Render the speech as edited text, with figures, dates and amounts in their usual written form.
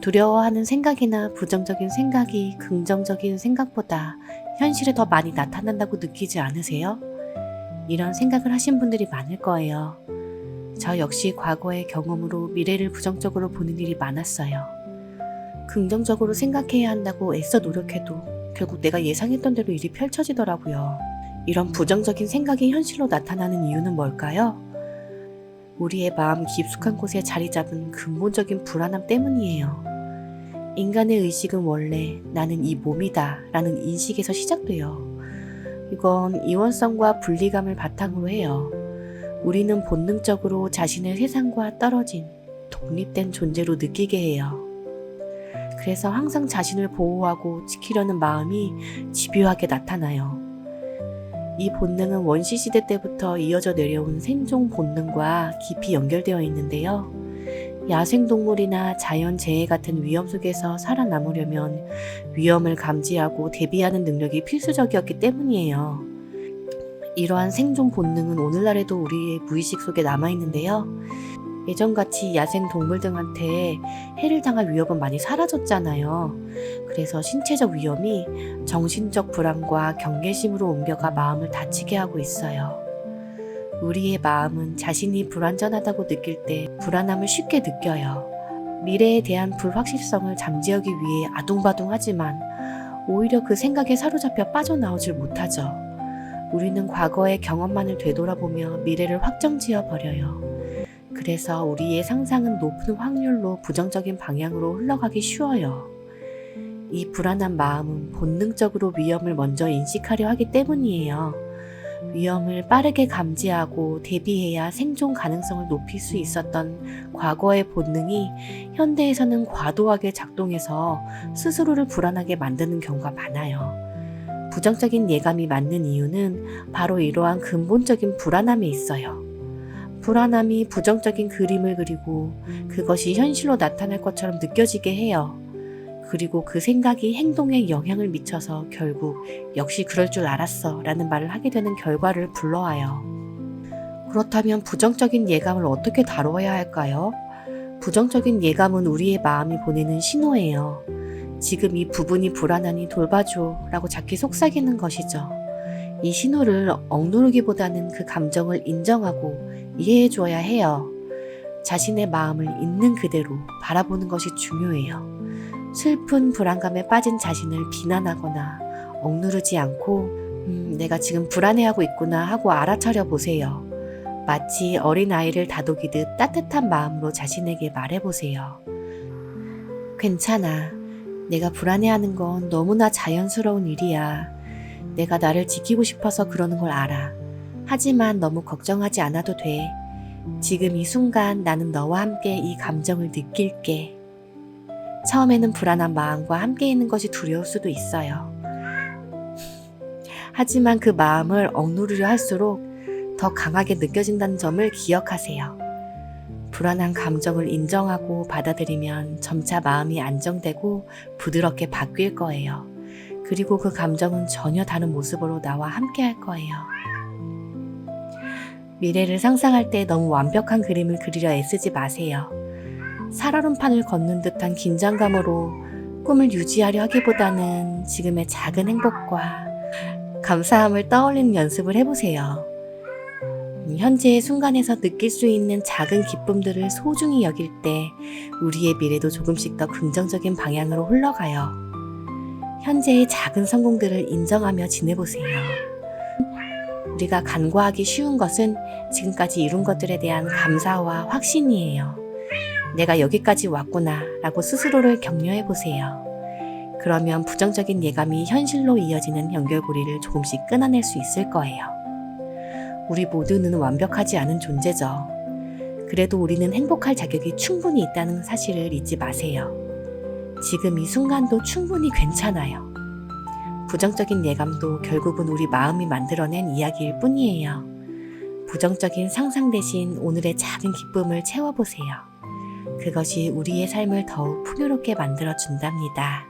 두려워하는 생각이나 부정적인 생각이 긍정적인 생각보다 현실에 더 많이 나타난다고 느끼지 않으세요? 이런 생각을 하신 분들이 많을 거예요. 저 역시 과거의 경험으로 미래를 부정적으로 보는 일이 많았어요. 긍정적으로 생각해야 한다고 애써 노력해도 결국 내가 예상했던 대로 일이 펼쳐지더라고요. 이런 부정적인 생각이 현실로 나타나는 이유는 뭘까요? 우리의 마음 깊숙한 곳에 자리 잡은 근본적인 불안함 때문이에요. 인간의 의식은 원래 나는 이 몸이다 라는 인식에서 시작돼요. 이건 이원성과 분리감을 바탕으로 해요. 우리는 본능적으로 자신을 세상과 떨어진 독립된 존재로 느끼게 해요. 그래서 항상 자신을 보호하고 지키려는 마음이 집요하게 나타나요. 이 본능은 원시시대 때부터 이어져 내려온 생존 본능과 깊이 연결되어 있는데요. 야생동물이나 자연재해 같은 위험 속에서 살아남으려면 위험을 감지하고 대비하는 능력이 필수적이었기 때문이에요. 이러한 생존 본능은 오늘날에도 우리의 무의식 속에 남아있는데요. 예전같이 야생동물 등한테 해를 당할 위협은 많이 사라졌잖아요. 그래서 신체적 위험이 정신적 불안과 경계심으로 옮겨가 마음을 다치게 하고 있어요. 우리의 마음은 자신이 불완전하다고 느낄 때 불안함을 쉽게 느껴요. 미래에 대한 불확실성을 잠재우기 위해 아둥바둥하지만 오히려 그 생각에 사로잡혀 빠져나오질 못하죠. 우리는 과거의 경험만을 되돌아보며 미래를 확정지어 버려요. 그래서 우리의 상상은 높은 확률로 부정적인 방향으로 흘러가기 쉬워요. 이 불안한 마음은 본능적으로 위험을 먼저 인식하려 하기 때문이에요. 위험을 빠르게 감지하고 대비해야 생존 가능성을 높일 수 있었던 과거의 본능이 현대에서는 과도하게 작동해서 스스로를 불안하게 만드는 경우가 많아요. 부정적인 예감이 많는 이유는 바로 이러한 근본적인 불안함에 있어요. 불안함이 부정적인 그림을 그리고 그것이 현실로 나타날 것처럼 느껴지게 해요. 그리고 그 생각이 행동에 영향을 미쳐서 결국 역시 그럴 줄 알았어 라는 말을 하게 되는 결과를 불러와요. 그렇다면 부정적인 예감을 어떻게 다루어야 할까요? 부정적인 예감은 우리의 마음이 보내는 신호예요. 지금 이 부분이 불안하니 돌봐줘 라고 자기 속삭이는 것이죠. 이 신호를 억누르기보다는 그 감정을 인정하고 이해해 줘야 해요. 자신의 마음을 있는 그대로 바라보는 것이 중요해요. 슬픈 불안감에 빠진 자신을 비난하거나 억누르지 않고 내가 지금 불안해하고 있구나 하고 알아차려 보세요. 마치 어린아이를 다독이듯 따뜻한 마음으로 자신에게 말해보세요. 괜찮아. 내가 불안해하는 건 너무나 자연스러운 일이야. 내가 나를 지키고 싶어서 그러는 걸 알아. 하지만 너무 걱정하지 않아도 돼. 지금 이 순간 나는 너와 함께 이 감정을 느낄게. 처음에는 불안한 마음과 함께 있는 것이 두려울 수도 있어요. 하지만 그 마음을 억누르려 할수록 더 강하게 느껴진다는 점을 기억하세요. 불안한 감정을 인정하고 받아들이면 점차 마음이 안정되고 부드럽게 바뀔 거예요. 그리고 그 감정은 전혀 다른 모습으로 나와 함께 할 거예요. 미래를 상상할 때 너무 완벽한 그림을 그리려 애쓰지 마세요. 살얼음판을 걷는 듯한 긴장감으로 꿈을 유지하려 하기보다는 지금의 작은 행복과 감사함을 떠올리는 연습을 해보세요. 현재의 순간에서 느낄 수 있는 작은 기쁨들을 소중히 여길 때 우리의 미래도 조금씩 더 긍정적인 방향으로 흘러가요. 현재의 작은 성공들을 인정하며 지내보세요. 우리가 간과하기 쉬운 것은 지금까지 이룬 것들에 대한 감사와 확신이에요. 내가 여기까지 왔구나 라고 스스로를 격려해 보세요. 그러면 부정적인 예감이 현실로 이어지는 연결고리를 조금씩 끊어낼 수 있을 거예요. 우리 모두는 완벽하지 않은 존재죠. 그래도 우리는 행복할 자격이 충분히 있다는 사실을 잊지 마세요. 지금 이 순간도 충분히 괜찮아요. 부정적인 예감도 결국은 우리 마음이 만들어낸 이야기일 뿐이에요. 부정적인 상상 대신 오늘의 작은 기쁨을 채워보세요. 그것이 우리의 삶을 더욱 풍요롭게 만들어준답니다.